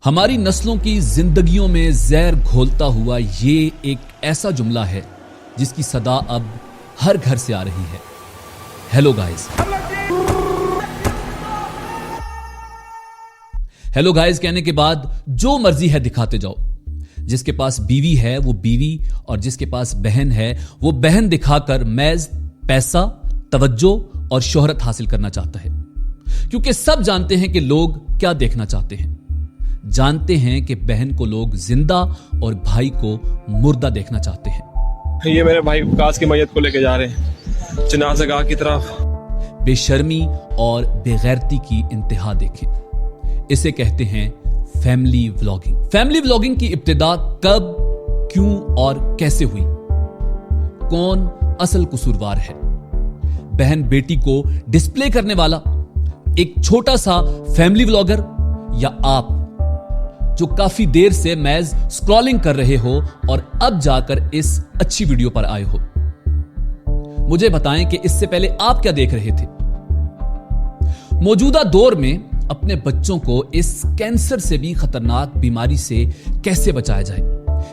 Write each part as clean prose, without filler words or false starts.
हमारी नस्लों की जिंदगियों में जहर घोलता हुआ ये एक ऐसा जुमला है जिसकी सदा अब हर घर से आ रही है। Hello guys. हेलो गाइस कहने के बाद जो मर्जी है दिखाते जाओ। जिसके पास बीवी है वो बीवी, और जिसके पास बहन है वो बहन दिखाकर महज पैसा, तवज्जो और शोहरत हासिल करना चाहता है। क्योंकि सब जानते हैं कि लोग क्या देखना चाहते हैं। जानते हैं कि बहन को लोग जिंदा और भाई को मुर्दा देखना चाहते हैं। ये मेरे भाई वकास की मैयत को लेके जा रहे हैं जनाज़गाह की तरफ। बेशर्मी और बेगैरती की इंतहा देखें। इसे कहते हैं फैमिली व्लॉगिंग। फैमिली व्लॉगिंग की इब्तिदा कब, क्यों और कैसे हुई? कौन असल कसूरवार है? बहन बेटी को डिस्प्ले करने वाला एक छोटा सा फैमिली व्लॉगर, या आप जो काफी देर से महज स्क्रॉलिंग कर रहे हो और अब जाकर इस अच्छी वीडियो पर आए हो? मुझे बताएं कि इससे पहले आप क्या देख रहे थे। मौजूदा दौर में अपने बच्चों को इस कैंसर से भी खतरनाक बीमारी से कैसे बचाया जाए,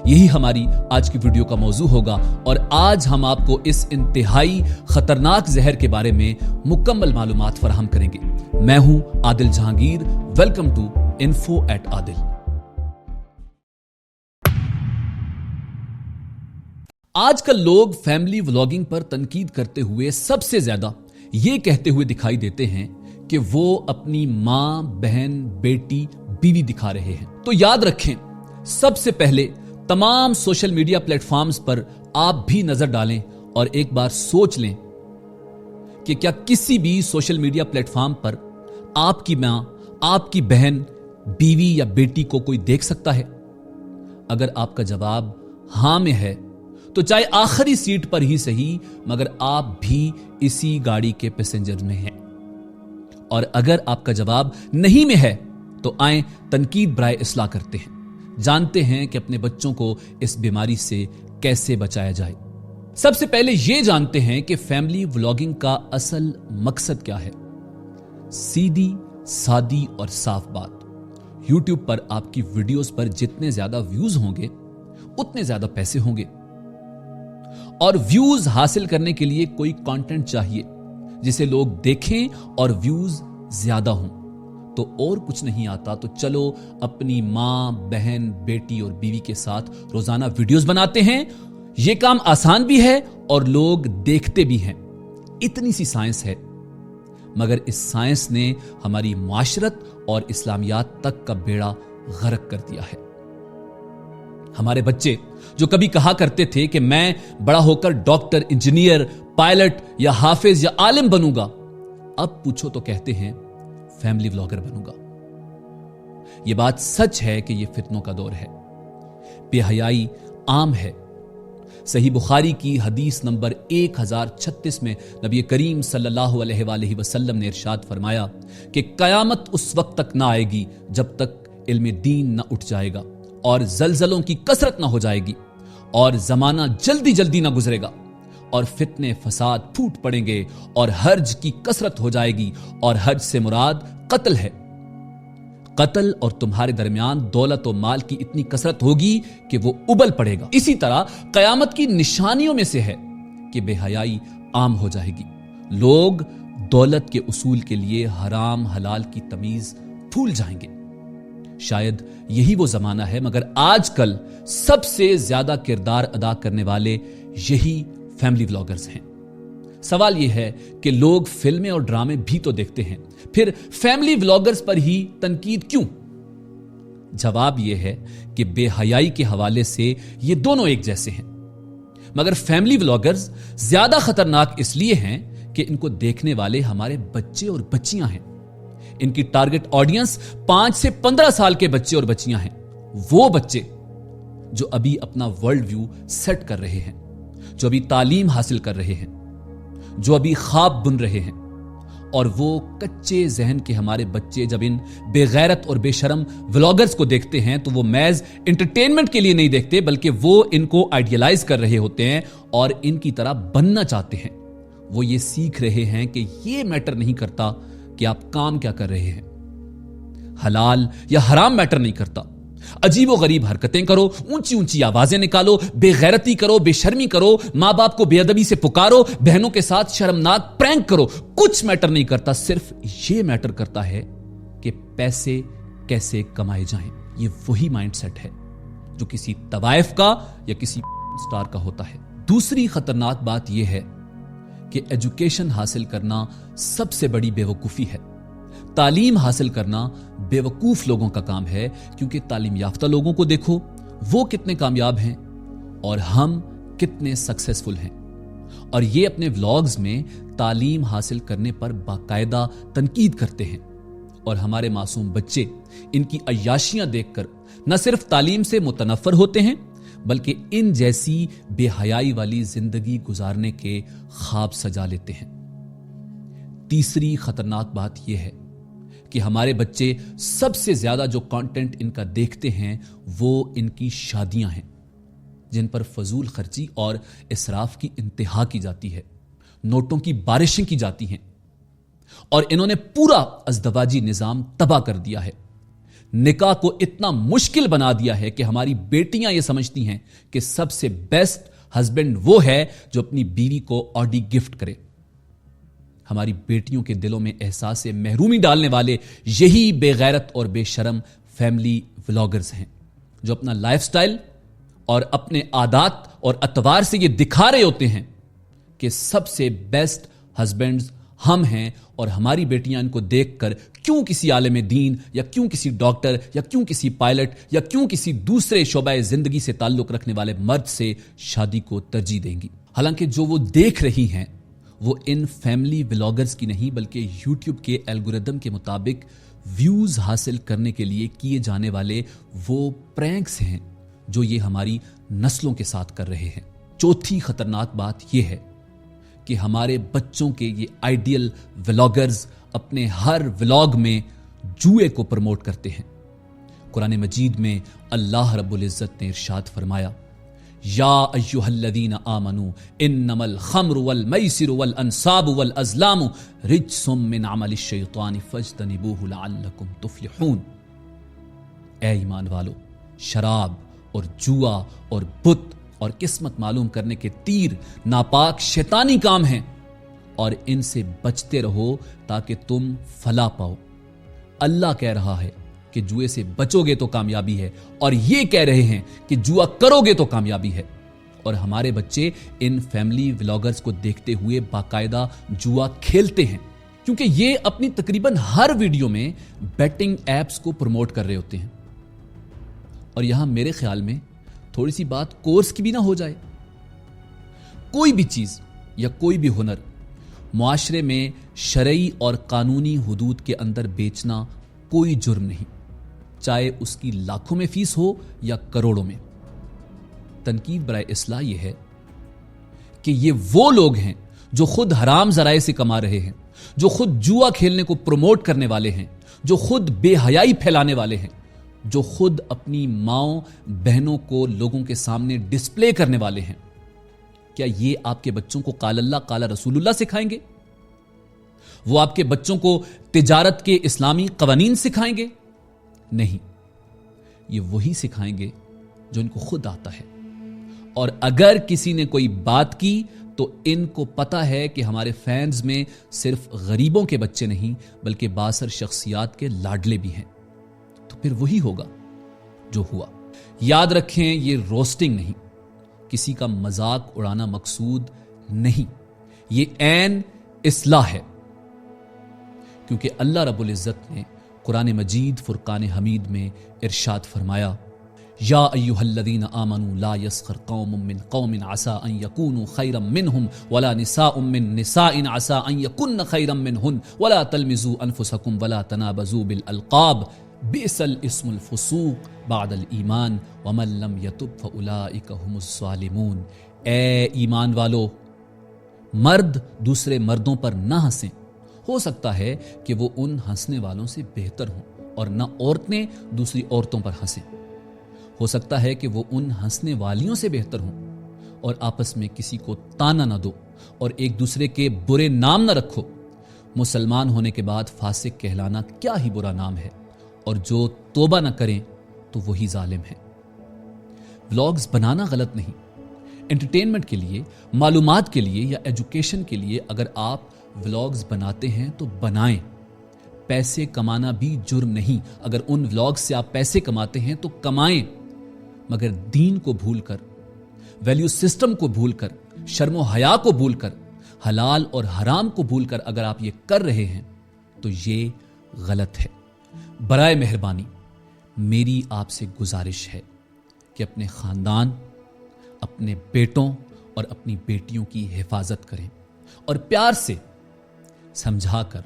यही हमारी आज की वीडियो का मौजू होगा। और आज हम आपको इस इंतहाई खतरनाक जहर के बारे में मुकम्मल मालूमात फराहम करेंगे। मैं हूं Adil Jahangir. Welcome to info@adil। आजकल लोग फैमिली व्लॉगिंग पर तनकीद करते हुए सबसे ज्यादा यह कहते हुए दिखाई देते हैं कि वो अपनी मां, बहन, बेटी, बीवी दिखा रहे हैं। तो याद रखें, सबसे पहले तमाम सोशल मीडिया प्लेटफॉर्म्स पर आप भी नजर डालें और एक बार सोच लें कि क्या किसी भी सोशल मीडिया प्लेटफॉर्म पर आपकी मां, आपकी बहन, बीवी या बेटी को कोई देख सकता है? अगर आपका जवाब हां में है तो चाहे आखिरी सीट पर ही सही, मगर आप भी इसी गाड़ी के पैसेंजर में हैं। और अगर आपका जवाब नहीं में है तो आए तनकीद बराए इस्लाह करते हैं। जानते हैं कि अपने बच्चों को इस बीमारी से कैसे बचाया जाए। सबसे पहले यह जानते हैं कि फैमिली व्लॉगिंग का असल मकसद क्या है। सीधी, सादी और साफ बात। YouTube पर आपकी वीडियोस पर जितने ज्यादा व्यूज होंगे उतने ज्यादा पैसे होंगे। और व्यूज हासिल करने के लिए कोई कंटेंट चाहिए जिसे लोग देखें और व्यूज ज्यादा हों। तो और कुछ नहीं आता तो चलो अपनी मां, बहन, बेटी और बीवी के साथ रोजाना वीडियोस बनाते हैं। यह काम आसान भी है और लोग देखते भी हैं। इतनी सी साइंस है, मगर इस साइंस ने हमारी माशरत और इस्लामियात तक का बेड़ा गर्क कर दिया है। हमारे बच्चे जो कभी कहा करते थे कि मैं बड़ा होकर डॉक्टर, इंजीनियर, पायलट या हाफिज या आलिम बनूंगा, अब पूछो तो कहते हैं फैमिली व्लॉगर बनूंगा। यह बात सच है कि यह फितनों का दौर है। बेहयाई आम है। सही बुखारी की हदीस नंबर 1036 में नबी करीम सल्लल्लाहु अलैहि वसल्लम ने इरशाद फरमाया कि कयामत उस वक्त तक ना आएगी जब तक इल्म दीन ना उठ जाएगा और जलजलों की कसरत ना हो जाएगी और जमाना जल्दी जल्दी ना गुजरेगा और फितने फसाद फूट पड़ेंगे और हर्ज की कसरत हो जाएगी। और हर्ज से मुराद कत्ल है। कत्ल और तुम्हारे दरमियान दौलत और माल की इतनी कसरत होगी कि वो उबल पड़ेगा। इसी तरह कयामत की निशानियों में से है कि बेहयाई आम हो जाएगी। लोग दौलत के उसूल के लिए हराम हलाल की तमीज भूल जाएंगे। शायद यही वो जमाना है, मगर आजकल सबसे ज्यादा किरदार अदा करने वाले यही फैमिली व्लॉगर्स हैं। सवाल यह है कि लोग फिल्में और ड्रामे भी तो देखते हैं, फिर फैमिली व्लॉगर्स पर ही तनकीद क्यों? जवाब यह है कि बेहयाई के हवाले से ये दोनों एक जैसे हैं, मगर फैमिली व्लॉगर्स ज्यादा खतरनाक इसलिए हैं कि इनको देखने वाले हमारे बच्चे और बच्चियां हैं। इनकी टारगेट ऑडियंस 5 से 15 साल के बच्चे और बच्चियां हैं। वो बच्चे जो अभी अपना वर्ल्ड व्यू सेट कर रहे हैं, जो अभी तालीम हासिल कर रहे हैं, जो अभी ख्वाब बुन रहे हैं। और वो कच्चे जहन के हमारे बच्चे जब इन बेगैरत और बेशरम व्लॉगर्स को देखते हैं तो वो महज एंटरटेनमेंट के लिए नहीं देखते, बल्कि वो इनको आइडियलाइज कर रहे होते हैं और इनकी तरह बनना चाहते हैं। वो ये सीख रहे हैं कि ये मैटर नहीं करता कि आप काम क्या कर रहे हैं। हलाल या हराम मैटर नहीं करता। अजीब व गरीब हरकतें करो, ऊंची ऊंची आवाजें निकालो, बेगैरती करो, बेशर्मी करो, मां बाप को बेअदबी से पुकारो, बहनों के साथ शर्मनाक प्रैंक करो, कुछ मैटर नहीं करता। सिर्फ ये मैटर करता है कि पैसे कैसे कमाए जाएं। ये वही माइंडसेट है जो किसी तवाइफ का या किसी स्टार का होता है। दूसरी खतरनाक बात यह है कि एजुकेशन हासिल करना सबसे बड़ी बेवकूफी है। तालीम हासिल करना बेवकूफ लोगों का काम है, क्योंकि तालीम याफ्ता लोगों को देखो, वो कितने कामयाब हैं और हम कितने सक्सेसफुल हैं। और ये अपने व्लॉग्स में तालीम हासिल करने पर बाकायदा तनकीद करते हैं। और हमारे मासूम बच्चे इनकी अय्याशियां देखकर न सिर्फ तालीम से मुतनफ़र होते हैं, बल्कि इन जैसी बेहयाई वाली जिंदगी गुजारने के ख्वाब सजा लेते हैं। तीसरी खतरनाक बात यह है कि हमारे बच्चे सबसे ज्यादा जो कंटेंट इनका देखते हैं वो इनकी शादियां हैं, जिन पर फजूल खर्ची और इसराफ की इंतहा की जाती है, नोटों की बारिशें की जाती हैं, और इन्होंने पूरा अज़दवाजी निजाम तबाह कर दिया है। निकाह को इतना मुश्किल बना दिया है कि हमारी बेटियां यह समझती हैं कि सबसे बेस्ट हस्बैंड वो है जो अपनी बीवी को ऑडी गिफ्ट करे। हमारी बेटियों के दिलों में एहसास महरूमी डालने वाले यही बेगैरत और बेशरम फैमिली व्लॉगर्स हैं, जो अपना लाइफस्टाइल और अपने आदात और अतवार से ये दिखा रहे होते हैं कि सबसे बेस्ट हस्बैंड्स हम हैं, और हमारी बेटियां इनको देखकर क्यों किसी आलिम दीन या क्यों किसी डॉक्टर या क्यों किसी पायलट या क्यों किसी दूसरे शोबाए जिंदगी से ताल्लुक रखने वाले मर्द से शादी को तरजीह देंगी। हालांकि जो वो देख रही हैं वो इन फैमिली व्लॉगर्स की नहीं, बल्कि यूट्यूब के एल्गोरिदम के मुताबिक व्यूज हासिल करने के लिए किए जाने वाले वो प्रैंक्स हैं जो ये हमारी नस्लों के साथ कर रहे हैं। चौथी खतरनाक बात यह है कि हमारे बच्चों के ये आइडियल व्लॉगर्स अपने हर व्लॉग में जुए को प्रमोट करते हैं। कुरान मजीद में अल्लाह रब्बुल इज्जत ने इरशाद फरमाया, या अय्युहल्लज़ीना आमनू इन्नमल खम्रु वल मैसिरु वल अंसाबु वल अज़लामु रिज्सुम मिन अमलिश शैतानि फज्तनिबूहु लअल्लकुम तुफ्लिहून। ए ईमान वालो, शराब और जुआ और बुत और किस्मत मालूम करने के तीर नापाक शैतानी काम हैं, और इनसे बचते रहो ताकि तुम फलाह पाओ। अल्लाह कह रहा है कि जुए से बचोगे तो कामयाबी है, और ये कह रहे हैं कि जुआ करोगे तो कामयाबी है। और हमारे बच्चे इन फैमिली व्लॉगर्स को देखते हुए बाकायदा जुआ खेलते हैं, क्योंकि ये अपनी तकरीबन हर वीडियो में बेटिंग एप्स को प्रमोट कर रहे होते हैं। और यहां मेरे ख्याल में थोड़ी सी बात कोर्स की भी ना हो जाए। कोई भी चीज या कोई भी हुनर मुआशरे में शरई और कानूनी हुदूद के अंदर बेचना कोई जुर्म नहीं, चाहे उसकी लाखों में फीस हो या करोड़ों में। तनकीद बराए इस्लाह यह है कि ये वो लोग हैं जो खुद हराम जराए से कमा रहे हैं, जो खुद जुआ खेलने को प्रमोट करने वाले हैं, जो खुद बेहयाई फैलाने वाले हैं, जो खुद अपनी माओ बहनों को लोगों के सामने डिस्प्ले करने वाले हैं। क्या ये आपके बच्चों को काल अल्लाह काला रसूलुल्लाह सिखाएंगे? वो आपके बच्चों को तिजारत के इस्लामी कवानीन सिखाएंगे? नहीं, ये वही सिखाएंगे जो इनको खुद आता है। और अगर किसी ने कोई बात की तो इनको पता है कि हमारे फैंस में सिर्फ गरीबों के बच्चे नहीं, बल्कि बासर शख्सियात के लाडले भी हैं। तो फिर वही होगा जो हुआ। याद रखें, ये रोस्टिंग नहीं, किसी का मजाक उड़ाना मकसूद नहीं, ये ऐन इस्लाह है। क्योंकि अल्लाह रब्बुल इज्जत ने कुरान मजीद फुरकान हमीद में इरशाद फरमाया, या अय्युहल्लज़ीना आमनू ला यस्खर कौमुम मिन कौमिन असा अन यकूनु खैरम मिनहुम वला निसाउम मिन निसाइन असा अन यकुन्न खैरम मिनहुन वला तलमिजू अनफुसकुम वला तनाबजू बिल अलकाब बिसल इस्मुल फुसूक बादल ईमान वमन लम यतुब फउलाइका हुमुस ज़ालिमून। ए ईमान वालो, मर्द दूसरे मर्दों पर ना हंसें। हो सकता है कि वो उन हंसने वालों से बेहतर हों, और न औरतें दूसरी औरतों पर हंसें। हो सकता है कि वो उन हंसने वालियों से बेहतर हों, और आपस में किसी को ताना ना दो और एक दूसरे के बुरे नाम ना रखो। मुसलमान होने के बाद फासिक कहलाना क्या ही बुरा नाम है, اور جو توبہ نہ کریں تو وہی ظالم ہیں۔ ولاگز بنانا غلط نہیں، انٹرٹینمنٹ کے لیے، معلومات کے لیے یا ایجوکیشن کے لیے اگر آپ ولاگز بناتے ہیں تو بنائیں۔ پیسے کمانا بھی جرم نہیں، اگر ان ولاگز سے آپ پیسے کماتے ہیں تو کمائیں، مگر دین کو بھول کر، ویلیو سسٹم کو بھول کر، شرم و حیا کو بھول کر، حلال اور حرام کو بھول کر اگر آپ یہ کر رہے ہیں تو یہ غلط ہے۔ برائے مہربانی میری آپ سے گزارش ہے کہ اپنے خاندان، اپنے بیٹوں اور اپنی بیٹیوں کی حفاظت کریں اور پیار سے سمجھا کر،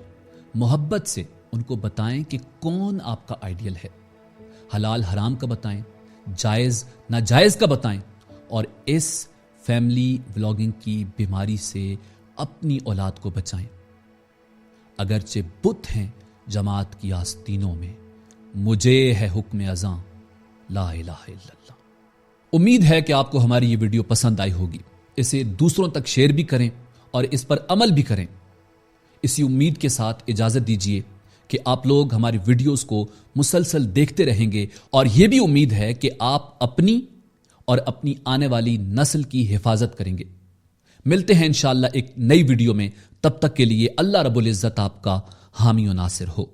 محبت سے ان کو بتائیں کہ کون آپ کا آئیڈیل ہے، حلال حرام کا بتائیں، جائز ناجائز کا بتائیں، اور اس فیملی ولاگنگ کی بیماری سے اپنی اولاد کو بچائیں۔ اگرچہ بت ہیں جماعت کی آستینوں میں، مجھے ہے حکم ازاں لا الہ الا اللہ۔ امید ہے کہ آپ کو ہماری یہ ویڈیو پسند آئی ہوگی، اسے دوسروں تک شیئر بھی کریں اور اس پر عمل بھی کریں۔ اسی امید کے ساتھ اجازت دیجیے کہ آپ لوگ ہماری ویڈیوز کو مسلسل دیکھتے رہیں گے، اور یہ بھی امید ہے کہ آپ اپنی اور اپنی آنے والی نسل کی حفاظت کریں گے۔ ملتے ہیں انشاءاللہ ایک نئی ویڈیو میں، تب تک کے لیے اللہ رب العزت آپ کا حامی و ناصر ہو۔